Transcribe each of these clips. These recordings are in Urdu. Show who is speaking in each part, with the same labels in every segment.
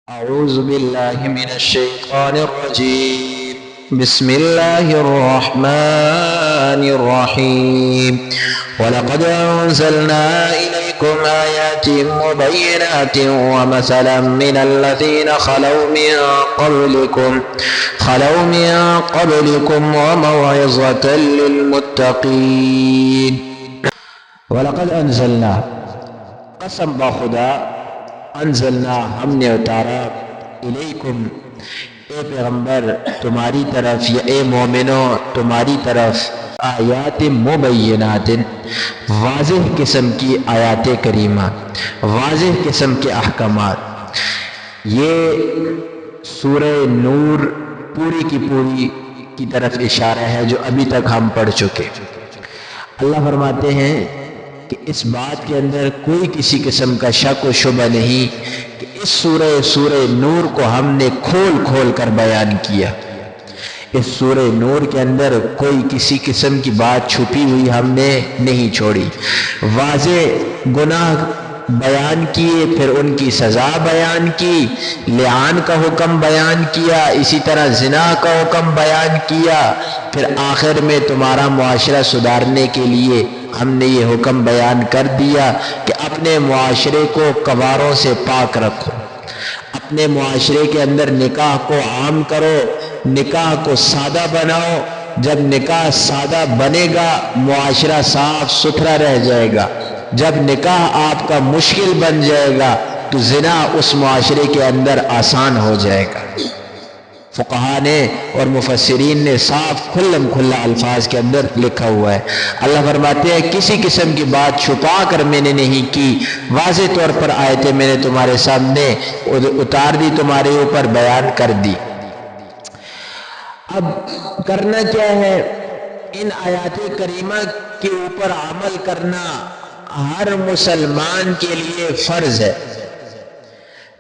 Speaker 1: أعوذ بالله من الشيطان الرجيم. بسم الله الرحمن الرحيم. ولقد أنزلنا إليكم آيات مبينات ومثلا من الذين خلوا من قبلكم وموعظة للمتقين. ولقد أنزلنا، قسم بخدا، انزلنا ہم نے اتارا، الیکم اے پیغمبر تمہاری طرف، یا اے مومنو تمہاری طرف، آیات مبینات واضح قسم کی آیات کریمہ، واضح قسم کے احکامات. یہ سورہ نور پوری کی طرف اشارہ ہے جو ابھی تک ہم پڑھ چکے. اللہ فرماتے ہیں کہ اس بات کے اندر کوئی کسی قسم کا شک و شبہ نہیں کہ اس سورہ نور کو ہم نے کھول کر بیان کیا. اس سورہ نور کے اندر کوئی کسی قسم کی بات چھپی ہوئی ہم نے نہیں چھوڑی. واضح گناہ بیان کیے، پھر ان کی سزا بیان کی، لعان کا حکم بیان کیا، اسی طرح زنا کا حکم بیان کیا، پھر آخر میں تمہارا معاشرہ سدھارنے کے لیے ہم نے یہ حکم بیان کر دیا کہ اپنے معاشرے کو کواروں سے پاک رکھو، اپنے معاشرے کے اندر نکاح کو عام کرو، نکاح کو سادہ بناؤ. جب نکاح سادہ بنے گا معاشرہ صاف ستھرا رہ جائے گا. جب نکاح آپ کا مشکل بن جائے گا تو زنا اس معاشرے کے اندر آسان ہو جائے گا. فقہاء نے اور مفسرین نے صاف کھلا الفاظ کے اندر لکھا ہوا ہے. اللہ فرماتے ہیں کسی قسم کی بات چھپا کر میں نے نہیں کی، واضح طور پر آیتیں میں نے تمہارے سامنے اتار دی، تمہارے اوپر بیان کر دی. اب کرنا کیا ہے؟ ان آیات کریمہ کے اوپر عمل کرنا ہر مسلمان کے لیے فرض ہے.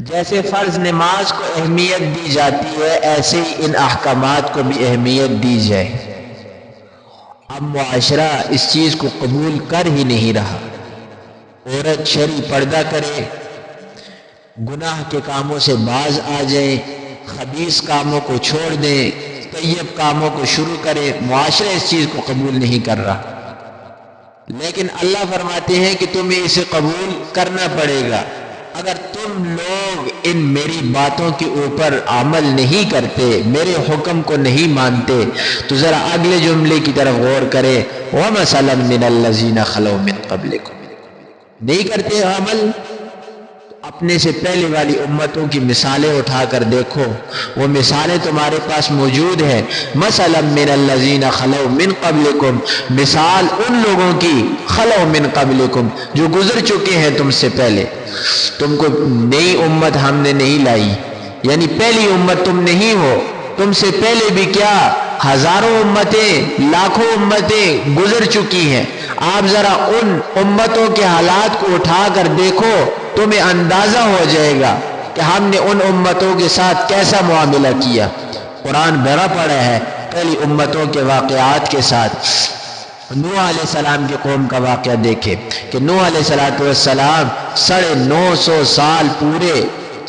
Speaker 1: جیسے فرض نماز کو اہمیت دی جاتی ہے، ایسے ہی ان احکامات کو بھی اہمیت دی جائے. اب معاشرہ اس چیز کو قبول کر ہی نہیں رہا. عورت شرعی پردہ کرے، گناہ کے کاموں سے باز آ جائیں، خبیث کاموں کو چھوڑ دیں، طیب کاموں کو شروع کرے، معاشرہ اس چیز کو قبول نہیں کر رہا. لیکن اللہ فرماتے ہیں کہ تمہیں اسے قبول کرنا پڑے گا. اگر تم لوگ ان میری باتوں کے اوپر عمل نہیں کرتے، میرے حکم کو نہیں مانتے، تو ذرا اگلے جملے کی طرف غور کریں. وَمَثَلًا مِّنَ الَّذِينَ خَلَوْا مِن قَبْلِكُمْ. نہیں کرتے عمل، اپنے سے پہلے والی امتوں کی مثالیں اٹھا کر دیکھو، وہ مثالیں تمہارے پاس موجود ہیں. مثلا من الذین خلوا من قبلکم، مثال ان لوگوں کی خلوا من قبلکم جو گزر چکے ہیں تم سے پہلے. تم کو نئی امت ہم نے نہیں لائی، یعنی پہلی امت تم نہیں ہو. تم سے پہلے بھی کیا ہزاروں امتیں، لاکھوں امتیں گزر چکی ہیں. آپ ذرا ان امتوں کے حالات کو اٹھا کر دیکھو، تمہیں اندازہ ہو جائے گا کہ ہم نے ان امتوں کے ساتھ کیسا معاملہ کیا. قرآن بھرا پڑا ہے پہلی امتوں کے واقعات کے ساتھ. نوح علیہ السلام کی قوم کا واقعہ دیکھیں کہ نوح علیہ السلام 950 سال پورے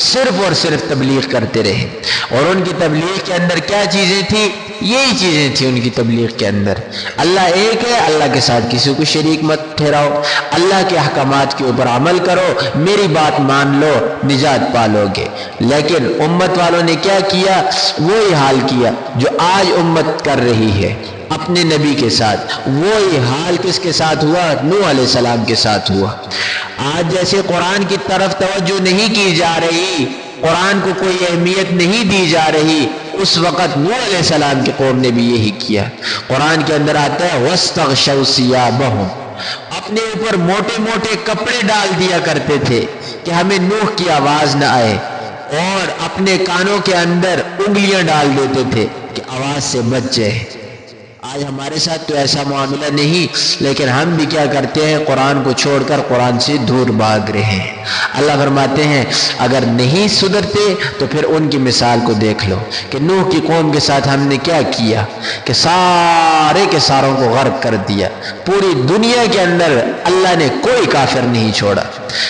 Speaker 1: صرف اور صرف تبلیغ کرتے رہے. اور ان کی تبلیغ کے اندر کیا چیزیں تھیں؟ یہی چیزیں تھیں ان کی تبلیغ کے اندر. اللہ ایک ہے، اللہ کے ساتھ کسی کو شریک مت ٹھہراؤ، اللہ کے احکامات کے اوپر عمل کرو، میری بات مان لو، نجات پالو گے. لیکن امت والوں نے کیا کیا؟ وہی حال کیا جو آج امت کر رہی ہے اپنے نبی کے ساتھ. وہی حال کس کے ساتھ ہوا؟ نوح علیہ السلام کے ساتھ ہوا. آج جیسے قرآن کی طرف توجہ نہیں کی جا رہی، قرآن کو کوئی اہمیت نہیں دی جا رہی، اس وقت نوح علیہ السلام کی قوم نے بھی یہی کیا. قرآن کے اندر آتا ہے وَاسْتَغْشَوْا ثِيَابَهُمْ، اپنے اوپر موٹے موٹے کپڑے ڈال دیا کرتے تھے کہ ہمیں نوح کی آواز نہ آئے، اور اپنے کانوں کے اندر انگلیاں ڈال دیتے تھے کہ آواز سے بچ جائے. آج ہمارے ساتھ تو ایسا معاملہ نہیں، لیکن ہم بھی کیا کرتے ہیں؟ قرآن کو چھوڑ کر قرآن سے دور بھاگ رہے ہیں۔ اللہ فرماتے ہیں اگر نہیں سدھرتے تو پھر ان کی مثال کو دیکھ لو کہ نوح کی قوم کے ساتھ ہم نے کیا کیا کہ سارے کے ساروں کو غرق کر دیا۔ پوری دنیا کے اندر اللہ نے کوئی کافر نہیں چھوڑا،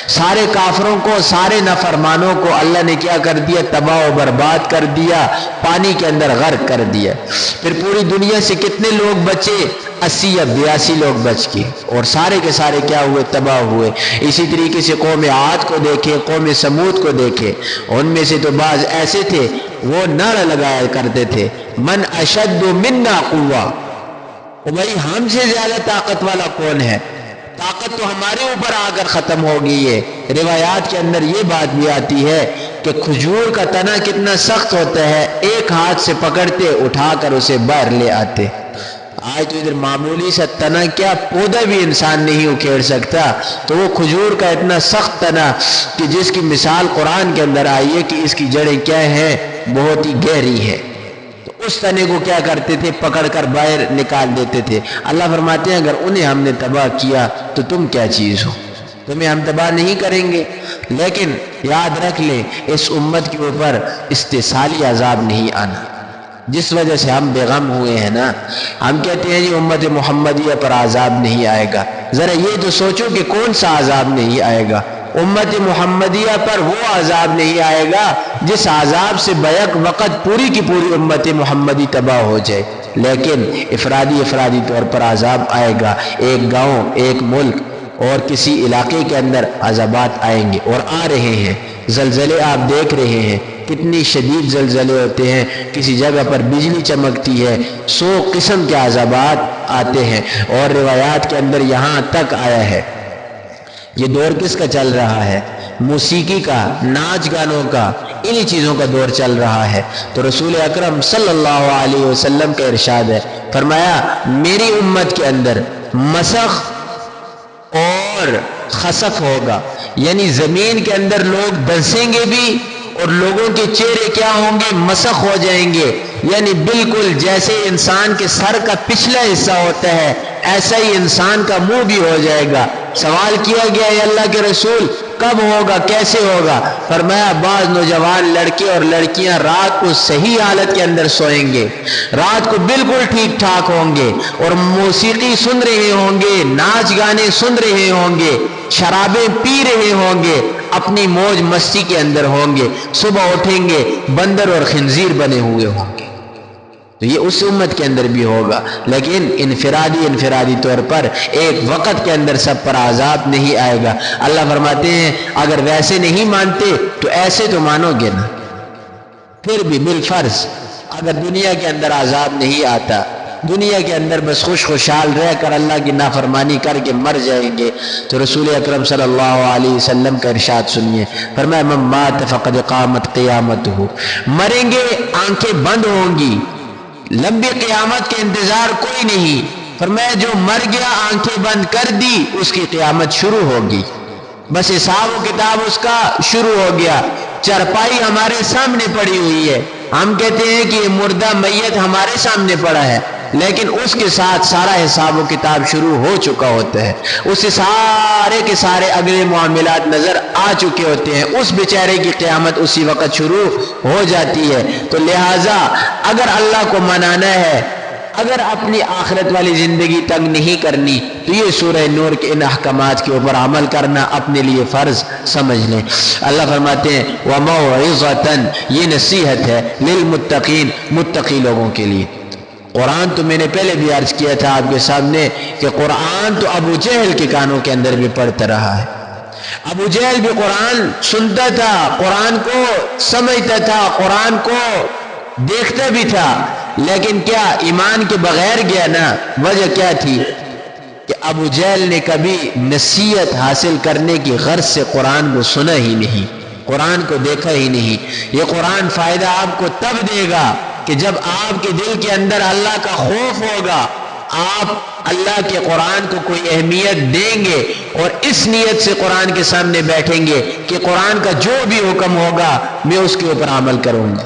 Speaker 1: سارے کافروں کو، سارے نافرمانوں کو اللہ نے کیا کر دیا؟ تباہ و برباد کر دیا، پانی کے اندر غرق کر دیا۔ پھر پوری دنیا سے کتنے لوگ بچے؟ 80 یا 82 لوگ بچ گئے، اور سارے کے سارے کیا ہوئے؟ تباہ ہوئے۔ اسی طریقے سے قوم عاد کو دیکھے، قوم سمود کو دیکھے، ان میں سے تو بعض ایسے تھے وہ نعرہ لگایا کرتے تھے من اشد منا قوہ، بھائی ہم سے زیادہ طاقت والا کون ہے؟ طاقت تو ہمارے اوپر آ کر ختم ہو گئی ہے۔ روایات کے اندر یہ بات بھی آتی ہے کہ کھجور کا تنا کتنا سخت ہوتا ہے، ایک ہاتھ سے پکڑتے اٹھا کر اسے باہر لے آتے۔ آج تو ادھر معمولی سا تنا کیا پودا بھی انسان نہیں اکھیڑ سکتا، تو وہ کھجور کا اتنا سخت تنا کہ جس کی مثال قرآن کے اندر آئی ہے کہ اس کی جڑیں کیا ہیں؟ بہت ہی گہری ہے۔ اس تنے کو کیا کرتے تھے؟ پکڑ کر باہر نکال دیتے تھے۔ اللہ فرماتے ہیں اگر انہیں ہم نے تباہ کیا تو تم کیا چیز ہو؟ تمہیں ہم تباہ نہیں کریں گے۔ لیکن یاد رکھ لیں اس امت کے اوپر استحصالی عذاب نہیں آنا، جس وجہ سے ہم بے غم ہوئے ہیں نا۔ ہم کہتے ہیں جی امت محمدیہ پر عذاب نہیں آئے گا، ذرا یہ تو سوچو کہ کون سا عذاب نہیں آئے گا؟ امت محمدیہ پر وہ عذاب نہیں آئے گا جس عذاب سے بیک وقت پوری کی پوری امت محمدی تباہ ہو جائے، لیکن افرادی طور پر عذاب آئے گا۔ ایک گاؤں، ایک ملک اور کسی علاقے کے اندر عذابات آئیں گے اور آ رہے ہیں۔ زلزلے آپ دیکھ رہے ہیں، کتنی شدید زلزلے ہوتے ہیں، کسی جگہ پر بجلی چمکتی ہے، 100 قسم کے عذابات آتے ہیں۔ اور روایات کے اندر یہاں تک آیا ہے، یہ دور کس کا چل رہا ہے؟ موسیقی کا، ناچ گانوں کا، انہی چیزوں کا دور چل رہا ہے۔ تو رسول اکرم صلی اللہ علیہ وسلم کا ارشاد ہے، فرمایا میری امت کے اندر مسخ اور خسف ہوگا، یعنی زمین کے اندر لوگ دھنسیں گے بھی اور لوگوں کے چہرے کیا ہوں گے؟ مسخ ہو جائیں گے، یعنی بالکل جیسے انسان کے سر کا پچھلا حصہ ہوتا ہے ایسا ہی انسان کا منہ بھی ہو جائے گا۔ سوال کیا گیا ہے اللہ کے رسول کب ہوگا، کیسے ہوگا؟ فرمایا بعض نوجوان لڑکے اور لڑکیاں رات کو صحیح حالت کے اندر سوئیں گے، رات کو بالکل ٹھیک ٹھاک ہوں گے اور موسیقی سن رہے ہوں گے، ناچ گانے سن رہے ہوں گے، شرابیں پی رہے ہوں گے، اپنی موج مستی کے اندر ہوں گے، صبح اٹھیں گے بندر اور خنزیر بنے ہوئے ہوں گے۔ تو یہ اس امت کے اندر بھی ہوگا، لیکن انفرادی طور پر ایک وقت کے اندر سب پر عذاب نہیں آئے گا۔ اللہ فرماتے ہیں اگر ویسے نہیں مانتے تو ایسے تو مانو گے نا۔ پھر بھی بالفرض اگر دنیا کے اندر عذاب نہیں آتا، دنیا کے اندر بس خوشحال رہ کر اللہ کی نافرمانی کر کے مر جائیں گے، تو رسول اکرم صلی اللہ علیہ وسلم کا ارشاد سنیے، فرمایا من مات فقد قامت قیامتہ، مریں گے آنکھیں بند ہوں گی، لمبی قیامت کے انتظار کوئی نہیں۔ فرمایا جو مر گیا آنکھیں بند کر دی اس کی قیامت شروع ہوگی، بس حساب و کتاب اس کا شروع ہو گیا۔ چرپائی ہمارے سامنے پڑی ہوئی ہے، ہم کہتے ہیں کہ یہ مردہ میت ہمارے سامنے پڑا ہے، لیکن اس کے ساتھ سارا حساب و کتاب شروع ہو چکا ہوتا ہے، اس سے سارے کے سارے اگلے معاملات نظر آ چکے ہوتے ہیں، اس بیچارے کی قیامت اسی وقت شروع ہو جاتی ہے۔ تو لہٰذا اگر اللہ کو منانا ہے، اگر اپنی آخرت والی زندگی تنگ نہیں کرنی، تو یہ سورہ نور کے ان احکامات کے اوپر عمل کرنا اپنے لیے فرض سمجھ لیں۔ اللہ فرماتے ہیں وَمَوْعِظَةً، یہ نصیحت ہے للمتقین، متقی لوگوں کے لیے۔ قرآن تو میں نے پہلے بھی عرض کیا تھا آپ کے سامنے کہ قرآن تو ابو جہل کے کانوں کے اندر بھی پڑتا رہا ہے۔ ابو جہل بھی قرآن سنتا تھا، قرآن کو سمجھتا تھا، قرآن کو دیکھتا بھی تھا، لیکن کیا ایمان کے بغیر گیا نا؟ وجہ کیا تھی کہ ابو جہل نے کبھی نصیحت حاصل کرنے کی غرض سے قرآن کو سنا ہی نہیں، قرآن کو دیکھا ہی نہیں۔ یہ قرآن فائدہ آپ کو تب دے گا کہ جب آپ کے دل کے اندر اللہ کا خوف ہوگا، آپ اللہ کے قرآن کو کوئی اہمیت دیں گے اور اس نیت سے قرآن کے سامنے بیٹھیں گے کہ قرآن کا جو بھی حکم ہوگا میں اس کے اوپر عمل کروں گا۔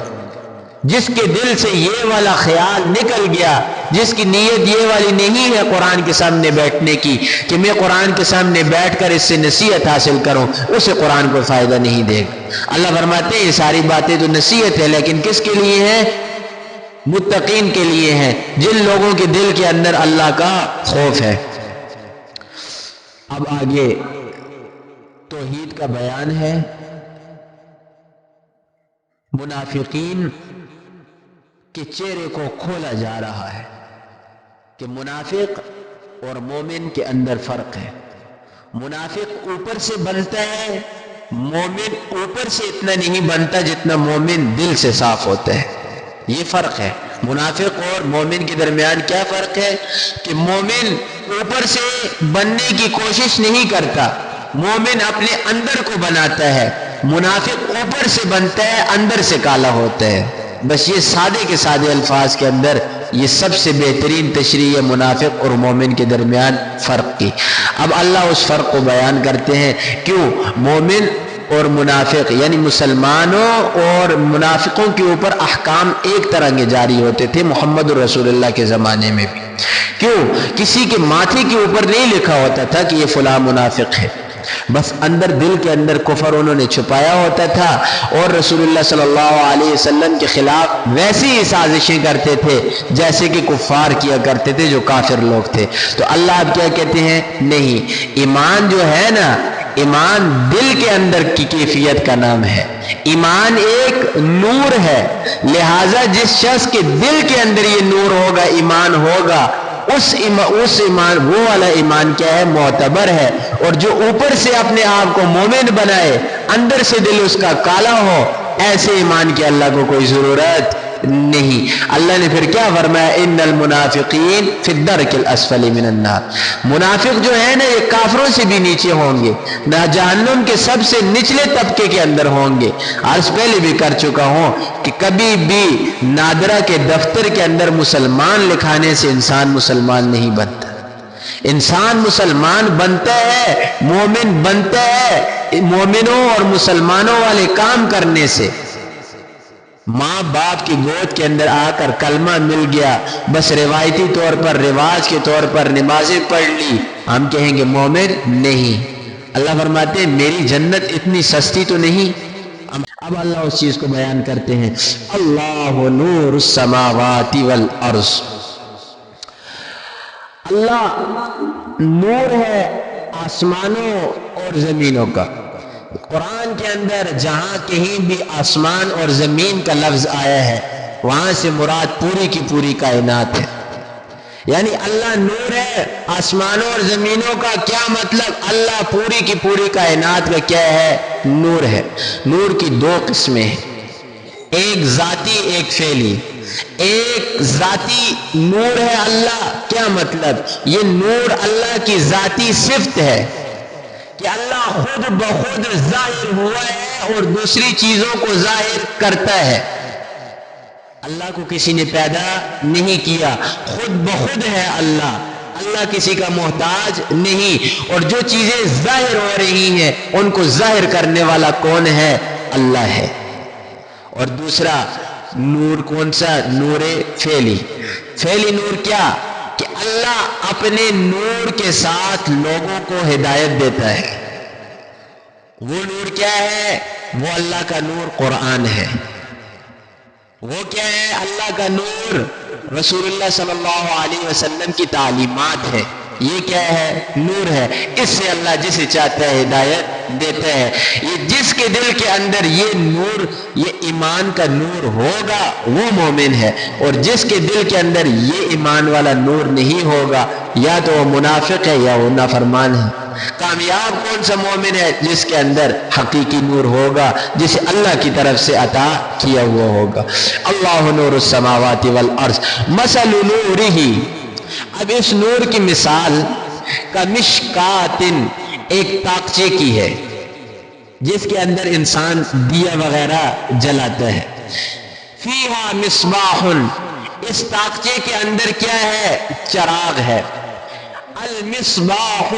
Speaker 1: جس کے دل سے یہ والا خیال نکل گیا، جس کی نیت یہ والی نہیں ہے قرآن کے سامنے بیٹھنے کی کہ میں قرآن کے سامنے بیٹھ کر اس سے نصیحت حاصل کروں، اسے قرآن کو فائدہ نہیں دے گا۔ اللہ فرماتے ہیں یہ ساری باتیں تو نصیحت ہے، لیکن کس کے لیے ہے؟ متقین کے لیے ہے، جن لوگوں کے دل کے اندر اللہ کا خوف ہے۔ اب آگے توحید کا بیان ہے۔ منافقین کے چہرے کو کھولا جا رہا ہے کہ منافق اور مومن کے اندر فرق ہے۔ منافق اوپر سے بنتا ہے، مومن اوپر سے اتنا نہیں بنتا جتنا مومن دل سے صاف ہوتا ہے۔ یہ فرق ہے۔ منافق اور مومن کے درمیان کیا فرق ہے کہ مومن اوپر سے بننے کی کوشش نہیں کرتا، مومن اپنے اندر کو بناتا ہے، منافق اوپر سے بنتا ہے، اندر سے کالا ہوتا ہے۔ بس یہ سادے کے سادے الفاظ کے اندر یہ سب سے بہترین تشریح ہے منافق اور مومن کے درمیان فرق کی۔ اب اللہ اس فرق کو بیان کرتے ہیں، کیوں مومن اور منافق یعنی مسلمانوں اور منافقوں کے اوپر احکام ایک طرح کے جاری ہوتے تھے محمد رسول اللہ کے زمانے میں بھی۔ کیوں؟ کسی کے ماتھے کے اوپر نہیں لکھا ہوتا تھا کہ یہ فلاں منافق ہے، بس اندر دل کے اندر کفر انہوں نے چھپایا ہوتا تھا، اور رسول اللہ صلی اللہ علیہ وسلم کے خلاف ویسی ہی سازشیں کرتے تھے جیسے کہ کفار کیا کرتے تھے جو کافر لوگ تھے۔ تو اللہ اب کیا کہتے ہیں؟ نہیں، ایمان جو ہے نا، ایمان دل کے اندر کی کیفیت کا نام ہے۔ ایمان ایک نور ہے، لہٰذا جس شخص کے دل کے اندر یہ نور ہوگا، ایمان ہوگا، اس ایمان، وہ والا ایمان کیا ہے؟ معتبر ہے۔ اور جو اوپر سے اپنے آپ کو مومن بنائے، اندر سے دل اس کا کالا ہو، ایسے ایمان کی اللہ کو کوئی ضرورت نہیں۔ اللہ نے پھر کیا فرمایا؟ ان المنافقین فی الدرک الاسفل من النار۔ منافق جو ہے نا یہ کافروں سے بھی نیچے ہوں گے، نہ جہنم کے سب سے نچلے طبقے کے اندر ہوں گے۔ عرض پہلے بھی کر چکا ہوں کہ کبھی بھی نادرہ کے دفتر کے اندر مسلمان لکھانے سے انسان مسلمان نہیں بنتا۔ انسان مسلمان بنتا ہے، مومن بنتا ہے مومنوں اور مسلمانوں والے کام کرنے سے۔ ماں باپ کی گود کے اندر آ کر کلمہ مل گیا، بس روایتی طور پر، رواج کے طور پر نمازیں پڑھ لی، ہم کہیں گے مومن نہیں۔ اللہ فرماتے ہیں میری جنت اتنی سستی تو نہیں۔ اب اللہ اس چیز کو بیان کرتے ہیں، اللہ نور السماوات والارض۔ اللہ نور ہے آسمانوں اور زمینوں کا۔ قرآن کے اندر جہاں کہیں بھی آسمان اور زمین کا لفظ آیا ہے وہاں سے مراد پوری کی پوری کائنات ہے۔ یعنی اللہ نور ہے آسمانوں اور زمینوں کا، کیا مطلب؟ اللہ پوری کی پوری کائنات کا کیا ہے؟ نور ہے۔ نور کی دو قسمیں ہیں، ایک ذاتی ایک فعلی۔ ایک ذاتی نور ہے اللہ، کیا مطلب؟ یہ نور اللہ کی ذاتی صفت ہے کہ اللہ خود بخود ظاہر ہوا ہے اور دوسری چیزوں کو ظاہر کرتا ہے۔ اللہ کو کسی نے پیدا نہیں کیا، خود بخود ہے اللہ، اللہ کسی کا محتاج نہیں، اور جو چیزیں ظاہر ہو رہی ہیں ان کو ظاہر کرنے والا کون ہے؟ اللہ ہے۔ اور دوسرا نور کون سا؟ نور فعلی۔ فعلی نور کیا؟ کہ اللہ اپنے نور کے ساتھ لوگوں کو ہدایت دیتا ہے۔ وہ نور کیا ہے؟ وہ اللہ کا نور قرآن ہے۔ وہ کیا ہے؟ اللہ کا نور رسول اللہ صلی اللہ علیہ وسلم کی تعلیمات ہے۔ یہ کیا ہے؟ نور ہے۔ اس سے اللہ جسے چاہتا ہے ہدایت دیتا ہے۔ یہ جس کے دل کے اندر یہ نور، یہ ایمان کا نور ہوگا وہ مومن ہے، اور جس کے دل کے اندر یہ ایمان والا نور نہیں ہوگا یا تو وہ منافق ہے یا وہ نافرمان ہے۔ کامیاب کون سا مومن ہے؟ جس کے اندر حقیقی نور ہوگا، جسے اللہ کی طرف سے عطا کیا ہوا ہوگا۔ اللہ نور السماوات والارض مثل نورہ۔ اب اس نور کی مثال کمشکات، ایک طاقچے کی ہے جس کے اندر انسان دیا وغیرہ جلاتا ہے۔ فیہا مصباح، اس طاقچے کے اندر کیا ہے؟ چراغ ہے۔ المصباح،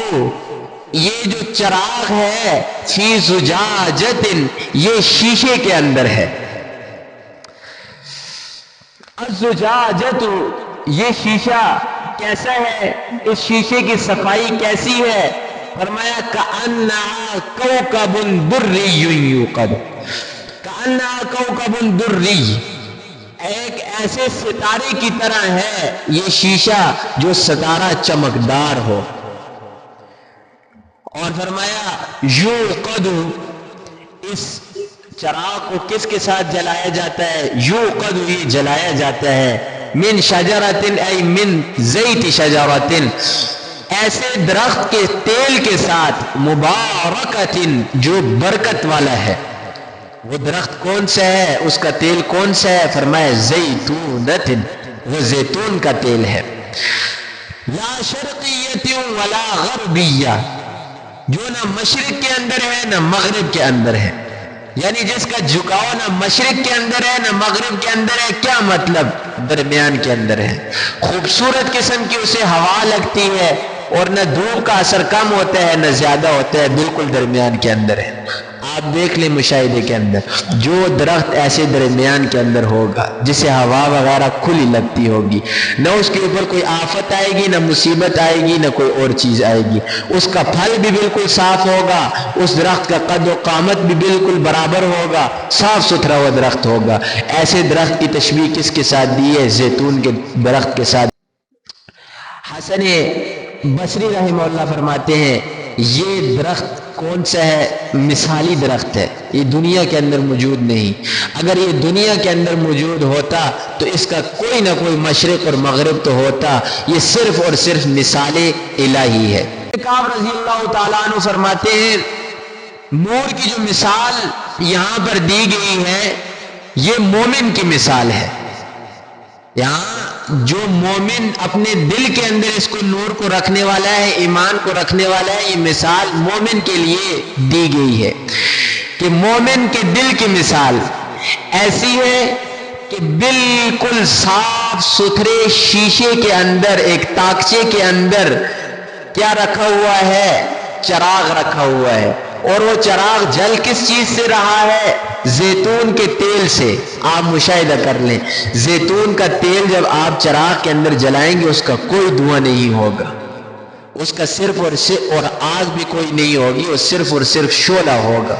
Speaker 1: یہ جو چراغ ہے، فی زجاجۃ، یہ شیشے کے اندر ہے۔ الزجاجۃ، یہ شیشہ کیسا ہے، اس شیشے کی صفائی کیسی ہے؟ فرمایا کأنہا کوکب دری یوقد، کأنہا کوکب دری، ایک ایسے ستارے کی طرح ہے یہ شیشہ جو ستارہ چمکدار ہو۔ اور فرمایا یوقد، اس چراغ کو کس کے ساتھ جلایا جاتا ہے؟ یوقد، یہ جلایا جاتا ہے من شجرۃ، ای من زیت شجرۃ، ایسے درخت کے تیل کے ساتھ، مبارکۃ، جو برکت والا ہے۔ وہ درخت کون سا ہے، اس کا تیل کون سا ہے؟ فرمایا زیتونۃ، وہ زیتون کا تیل ہے۔ لا شرقیۃ ولا غربیہ، جو نہ مشرق کے اندر ہے نہ مغرب کے اندر ہے، یعنی جس کا جھکاؤ نہ مشرق کے اندر ہے نہ مغرب کے اندر ہے۔ کیا مطلب؟ درمیان کے اندر ہے۔ خوبصورت قسم کی اسے ہوا لگتی ہے اور نہ دھوپ کا اثر کم ہوتا ہے نہ زیادہ ہوتا ہے، بالکل درمیان کے اندر ہے۔ آپ دیکھ لیں مشاہدے کے اندر، جو درخت ایسے درمیان کے اندر ہوگا جسے ہوا وغیرہ کھلی لگتی ہوگی، نہ اس کے اوپر کوئی آفت آئے گی، نہ مصیبت آئے گی، نہ کوئی اور چیز آئے گی، اس کا پھل بھی بالکل صاف ہوگا، اس درخت کا قد و قامت بھی بالکل برابر ہوگا، صاف ستھرا وہ درخت ہوگا۔ ایسے درخت کی تشبیہ کس کے ساتھ دی ہے؟ زیتون کے درخت کے ساتھ۔ حسن بصری رحمہ اللہ فرماتے ہیں یہ درخت کون سا ہے؟ مثالی درخت ہے، یہ دنیا کے اندر موجود نہیں۔ اگر یہ دنیا کے اندر موجود ہوتا تو اس کا کوئی نہ کوئی مشرق اور مغرب تو ہوتا، یہ صرف اور صرف مثال الہی ہے۔ کعب رضی اللہ تعالیٰ عنہ فرماتے ہیں نور کی جو مثال یہاں پر دی گئی ہے یہ مومن کی مثال ہے۔ یہاں جو مومن اپنے دل کے اندر اس کو نور کو رکھنے والا ہے، ایمان کو رکھنے والا ہے، یہ مثال مومن کے لیے دی گئی ہے کہ مومن کے دل کی مثال ایسی ہے کہ بالکل صاف ستھرے شیشے کے اندر، ایک تاکچے کے اندر کیا رکھا ہوا ہے؟ چراغ رکھا ہوا ہے، اور وہ چراغ جل کس چیز سے رہا ہے؟ زیتون کے تیل سے۔ آپ مشاہدہ کر لیں، زیتون کا تیل جب آپ چراغ کے اندر جلائیں گے اس کا کوئی دھواں نہیں ہوگا، اس کا صرف اور آگ بھی کوئی نہیں ہوگی، وہ صرف اور صرف شعلہ ہوگا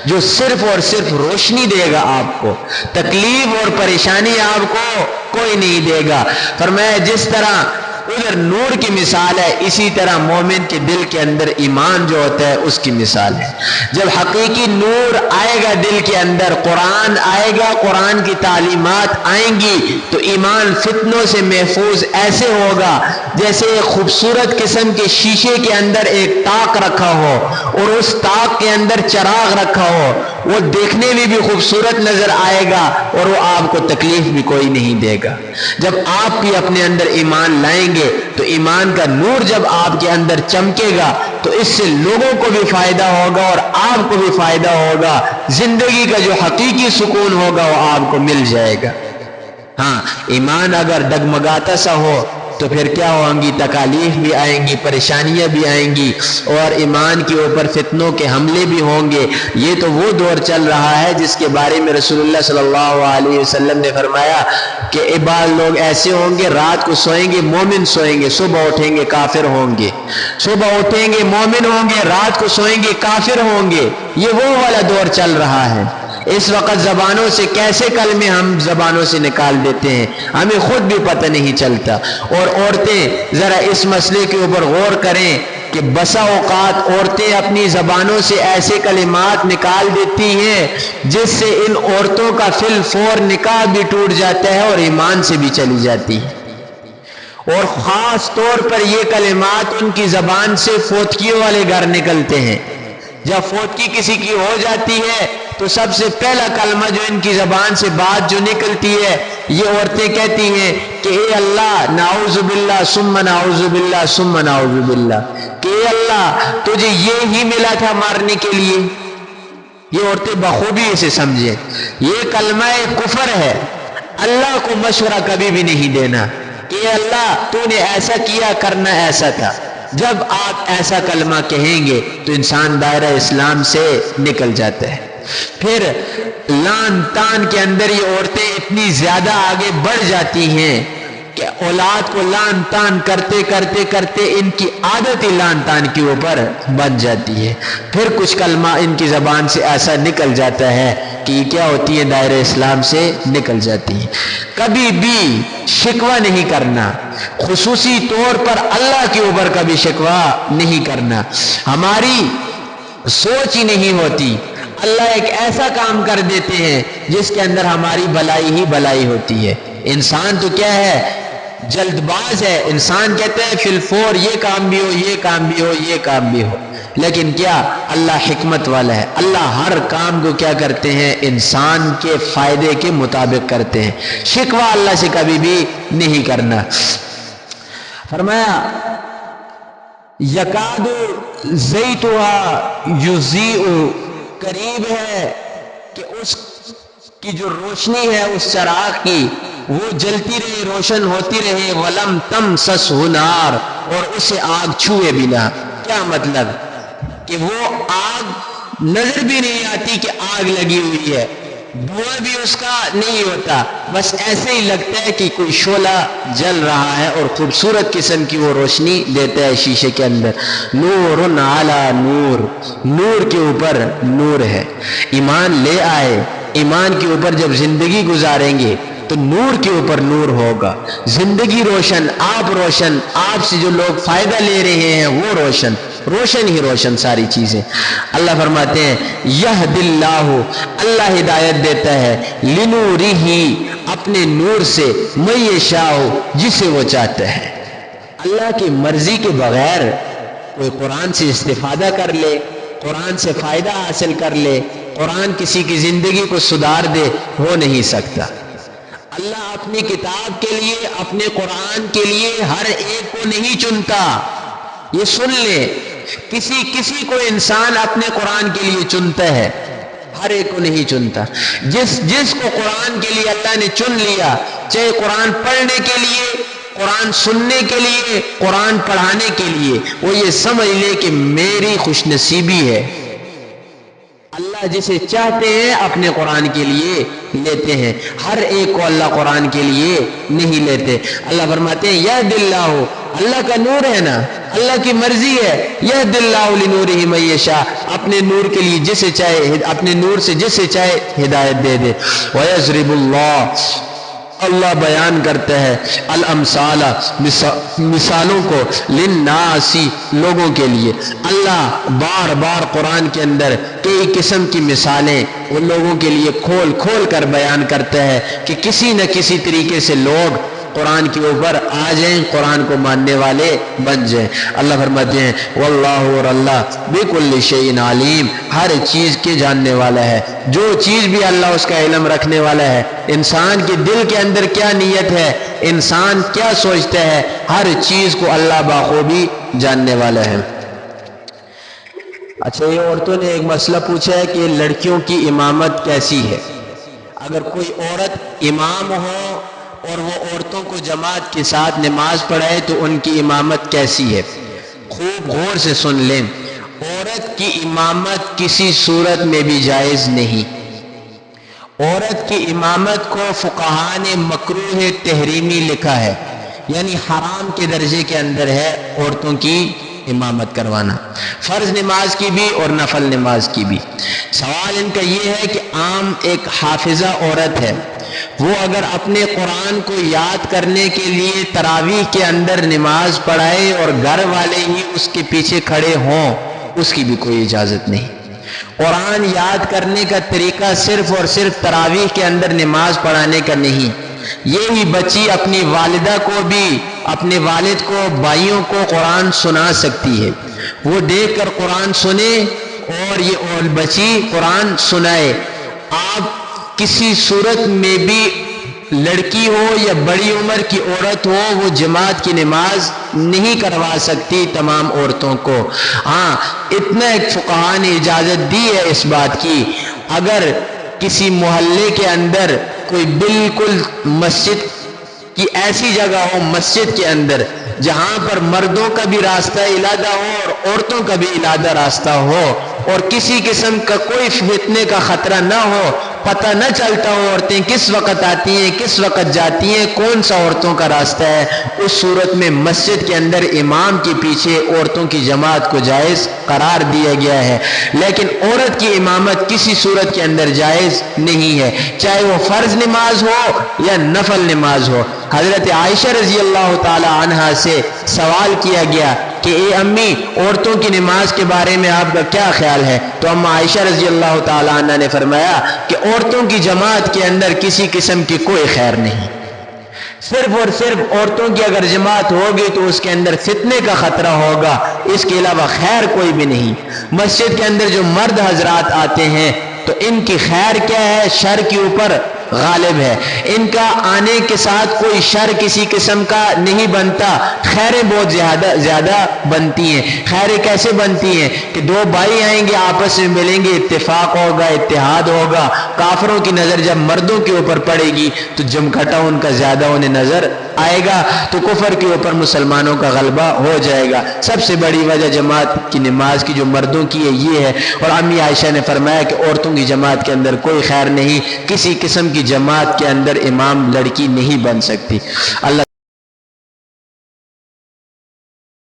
Speaker 1: جو صرف اور صرف روشنی دے گا، آپ کو تکلیف اور پریشانی آپ کو کوئی نہیں دے گا۔ فرمایا جس طرح ادھر نور کی مثال ہے، اسی طرح مومن کے دل کے اندر ایمان جو ہوتا ہے اس کی مثال ہے۔ جب حقیقی نور آئے گا دل کے اندر، قرآن آئے گا، قرآن کی تعلیمات آئیں گی تو ایمان فتنوں سے محفوظ ایسے ہوگا جیسے ایک خوبصورت قسم کے شیشے کے اندر ایک تاک رکھا ہو اور اس تاک کے اندر چراغ رکھا ہو، وہ دیکھنے میں بھی خوبصورت نظر آئے گا اور وہ آپ کو تکلیف بھی کوئی نہیں دے گا۔ جب آپ بھی اپنے اندر ایمان لائیں گے تو ایمان کا نور جب آپ کے اندر چمکے گا تو اس سے لوگوں کو بھی فائدہ ہوگا اور آپ کو بھی فائدہ ہوگا، زندگی کا جو حقیقی سکون ہوگا وہ آپ کو مل جائے گا۔ ہاں، ایمان اگر ڈگمگاتا سا ہو تو پھر کیا ہوں گی؟ تکالیف بھی آئیں گی، پریشانیاں بھی آئیں گی اور ایمان کے اوپر فتنوں کے حملے بھی ہوں گے۔ یہ تو وہ دور چل رہا ہے جس کے بارے میں رسول اللہ صلی اللہ علیہ وسلم نے فرمایا کہ بعض لوگ ایسے ہوں گے رات کو سوئیں گے مومن سوئیں گے، صبح اٹھیں گے کافر ہوں گے، صبح اٹھیں گے مومن ہوں گے، رات کو سوئیں گے کافر ہوں گے۔ یہ وہ والا دور چل رہا ہے۔ اس وقت زبانوں سے کیسے کلمے ہم زبانوں سے نکال دیتے ہیں ہمیں خود بھی پتہ نہیں چلتا۔ اور عورتیں ذرا اس مسئلے کے اوپر غور کریں کہ بسا اوقات عورتیں اپنی زبانوں سے ایسے کلمات نکال دیتی ہیں جس سے ان عورتوں کا فی الفور نکاح بھی ٹوٹ جاتا ہے اور ایمان سے بھی چلی جاتی ہے۔ اور خاص طور پر یہ کلمات ان کی زبان سے فوتکیوں والے گھر نکلتے ہیں۔ جب فوتکی کسی کی ہو جاتی ہے تو سب سے پہلا کلمہ جو ان کی زبان سے بات جو نکلتی ہے یہ عورتیں کہتی ہیں کہ اے اللہ نعوذ باللہ ثم نعوذ باللہ ثم نعوذ باللہ، کہ اے اللہ تجھے یہ ہی ملا تھا مارنے کے لیے۔ یہ عورتیں بخوبی اسے سمجھیں، یہ کلمہ کفر ہے۔ اللہ کو مشورہ کبھی بھی نہیں دینا کہ اے اللہ تو نے ایسا کیا، کرنا ایسا تھا۔ جب آپ ایسا کلمہ کہیں گے تو انسان دائرہ اسلام سے نکل جاتا ہے۔ پھر لان تان کے اندر یہ عورتیں اتنی زیادہ آگے بڑھ جاتی ہیں کہ اولاد کو لان تان کرتے کرتے کرتے ان کی عادت ہی لان تان کے اوپر بن جاتی ہے. پھر کچھ کلمہ ان کی زبان سے ایسا نکل جاتا ہے کہ یہ کیا ہوتی ہے، دائرہ اسلام سے نکل جاتی ہے. کبھی بھی شکوہ نہیں کرنا، خصوصی طور پر اللہ کے اوپر کبھی شکوہ نہیں کرنا. ہماری سوچ ہی نہیں ہوتی، اللہ ایک ایسا کام کر دیتے ہیں جس کے اندر ہماری بھلائی ہی بھلائی ہوتی ہے. انسان تو کیا ہے، جلد باز ہے. انسان کہتے ہیں فی الفور یہ کام بھی ہو، یہ کام بھی ہو، یہ کام بھی ہو. لیکن کیا اللہ حکمت والا ہے، اللہ ہر کام کو کیا کرتے ہیں، انسان کے فائدے کے مطابق کرتے ہیں. شکوہ اللہ سے کبھی بھی نہیں کرنا. فرمایا یکاد زیتها یضیء، قریب ہے کہ اس کی جو روشنی ہے اس چراغ کی وہ جلتی رہے، روشن ہوتی رہے. ولم تمسسہ نار، اور اسے آگ چھوئے بھی نہ. کیا مطلب کہ وہ آگ نظر بھی نہیں آتی کہ آگ لگی ہوئی ہے، دھواں بھی اس کا نہیں ہوتا، بس ایسے ہی لگتا ہے کہ کوئی شعلہ جل رہا ہے اور خوبصورت قسم کی وہ روشنی دیتا ہے شیشے کے اندر. نور علی نور، نور کے اوپر نور ہے. ایمان لے آئے، ایمان کے اوپر جب زندگی گزاریں گے تو نور کے اوپر نور ہوگا. زندگی روشن، آپ روشن، آپ سے جو لوگ فائدہ لے رہے ہیں وہ روشن، روشن ہی روشن ساری چیزیں. اللہ فرماتے ہیں یہد اللہ، اللہ ہدایت دیتا ہے، لنورہ، اپنے نور سے، من یشاء، جسے وہ چاہتا ہے. اللہ کی مرضی کے بغیر کوئی قرآن سے استفادہ کر لے، قرآن سے فائدہ حاصل کر لے، قرآن کسی کی زندگی کو سدھار دے، ہو نہیں سکتا. اللہ اپنی کتاب کے لیے، اپنے قرآن کے لیے ہر ایک کو نہیں چنتا. یہ سن لے، کسی کو انسان اپنے قرآن کے لیے چنتا ہے، ہر ایک کو نہیں چنتا. جس کو قرآن کے لیے اللہ نے چن لیا، چاہے قرآن پڑھنے کے لیے، قرآن سننے کے لیے، قرآن پڑھانے کے لیے، وہ یہ سمجھ لے کہ میری خوش نصیبی ہے. اللہ جسے چاہتے ہیں اپنے قرآن کے لیے لیتے ہیں، ہر ایک کو اللہ قرآن کے لیے نہیں لیتے. اللہ فرماتے ہیں یہد اللہ، اللہ کا نور ہے نا، اللہ کی مرضی ہے. یہد اللہ لنورہ من یشاء، اپنے نور کے لیے جسے چاہے، اپنے نور سے جسے چاہے ہدایت دے دے. وَيَضْرِبُ اللَّهُ، اللہ بیان کرتا ہے، الامثال، مثالوں کو، للناس، لوگوں کے لیے. اللہ بار بار قرآن کے اندر کئی قسم کی مثالیں ان لوگوں کے لیے کھول کھول کر بیان کرتا ہے کہ کسی نہ کسی طریقے سے لوگ قرآن کے اوپر آ جائیں، قرآن کو ماننے والے بن جائیں. اللہ فرماتے ہیں واللہ، اور اللہ بکل شیء علیم، ہر چیز کے جاننے والا ہے. جو چیز بھی اللہ اس کا علم رکھنے والا ہے. انسان کے دل کے اندر کیا نیت ہے، انسان کیا سوچتا ہے، ہر چیز کو اللہ بخوبی جاننے والا ہے. اچھا، یہ عورتوں نے ایک مسئلہ پوچھا ہے کہ لڑکیوں کی امامت کیسی ہے. اگر کوئی عورت امام ہو اور وہ عورتوں کو جماعت کے ساتھ نماز پڑھائے تو ان کی امامت کیسی ہے. خوب غور سے سن لیں، عورت کی امامت کسی صورت میں بھی جائز نہیں. عورت کی امامت کو فقہاء نے مکروہ تحریمی لکھا ہے، یعنی حرام کے درجے کے اندر ہے عورتوں کی امامت کروانا، فرض نماز کی بھی اور نفل نماز کی بھی. سوال ان کا یہ ہے کہ عام ایک حافظہ عورت ہے، وہ اگر اپنے قرآن کو یاد کرنے کے لیے تراویح کے اندر نماز پڑھائے اور گھر والے ہی اس کے پیچھے کھڑے ہوں، اس کی بھی کوئی اجازت نہیں. قرآن یاد کرنے کا طریقہ صرف اور صرف تراویح کے اندر نماز پڑھانے کا نہیں. یہی بچی اپنی والدہ کو بھی، اپنے والد کو، بھائیوں کو قرآن سنا سکتی ہے. وہ دیکھ کر قرآن سنے اور یہ اور بچی قرآن سنائے. آپ کسی صورت میں بھی لڑکی ہو یا بڑی عمر کی عورت ہو، وہ جماعت کی نماز نہیں کروا سکتی تمام عورتوں کو. ہاں، اتنا ایک فقہاء نے اجازت دی ہے اس بات کی، اگر کسی محلے کے اندر کوئی بالکل مسجد کی ایسی جگہ ہو، مسجد کے اندر جہاں پر مردوں کا بھی راستہ علیحدہ ہو اور عورتوں کا بھی علیحدہ راستہ ہو، اور کسی قسم کا کوئی فتنے کا خطرہ نہ ہو، پتہ نہ چلتا ہو عورتیں کس وقت آتی ہیں کس وقت جاتی ہیں، کون سا عورتوں کا راستہ ہے، اس صورت میں مسجد کے اندر امام کے پیچھے عورتوں کی جماعت کو جائز قرار دیا گیا ہے۔ لیکن عورت کی امامت کسی صورت کے اندر جائز نہیں ہے، چاہے وہ فرض نماز ہو یا نفل نماز ہو۔ حضرت عائشہ رضی اللہ تعالی عنہا سے سوال کیا گیا کہ اے امی، عورتوں کی نماز کے بارے میں آپ کا کیا خیال ہے؟ تو اما عائشہ رضی اللہ تعالی عنہ نے فرمایا کہ عورتوں کی جماعت کے اندر کسی قسم کی کوئی خیر نہیں، صرف اور صرف عورتوں کی اگر جماعت ہوگی تو اس کے اندر فتنے کا خطرہ ہوگا، اس کے علاوہ خیر کوئی بھی نہیں۔ مسجد کے اندر جو مرد حضرات آتے ہیں تو ان کی خیر کیا ہے؟ شر کے اوپر غالب ہے، ان کا آنے کے ساتھ کوئی شر کسی قسم کا نہیں بنتا، خیریں بہت زیادہ بنتی ہیں۔ خیریں کیسے بنتی ہیں کہ دو بھائی آئیں گے، آپس میں ملیں گے، اتفاق ہوگا، اتحاد ہوگا، کافروں کی نظر جب مردوں کے اوپر پڑے گی تو جمگھٹا ان کا زیادہ انہیں نظر آئے گا، تو کفر کے اوپر مسلمانوں کا غلبہ ہو جائے گا۔ سب سے بڑی وجہ جماعت کی نماز کی جو مردوں کی ہے یہ ہے۔ اور امی عائشہ نے فرمایا کہ عورتوں کی جماعت کے اندر کوئی خیر نہیں، کسی قسم کی جماعت کے اندر امام لڑکی نہیں بن سکتی۔ اللہ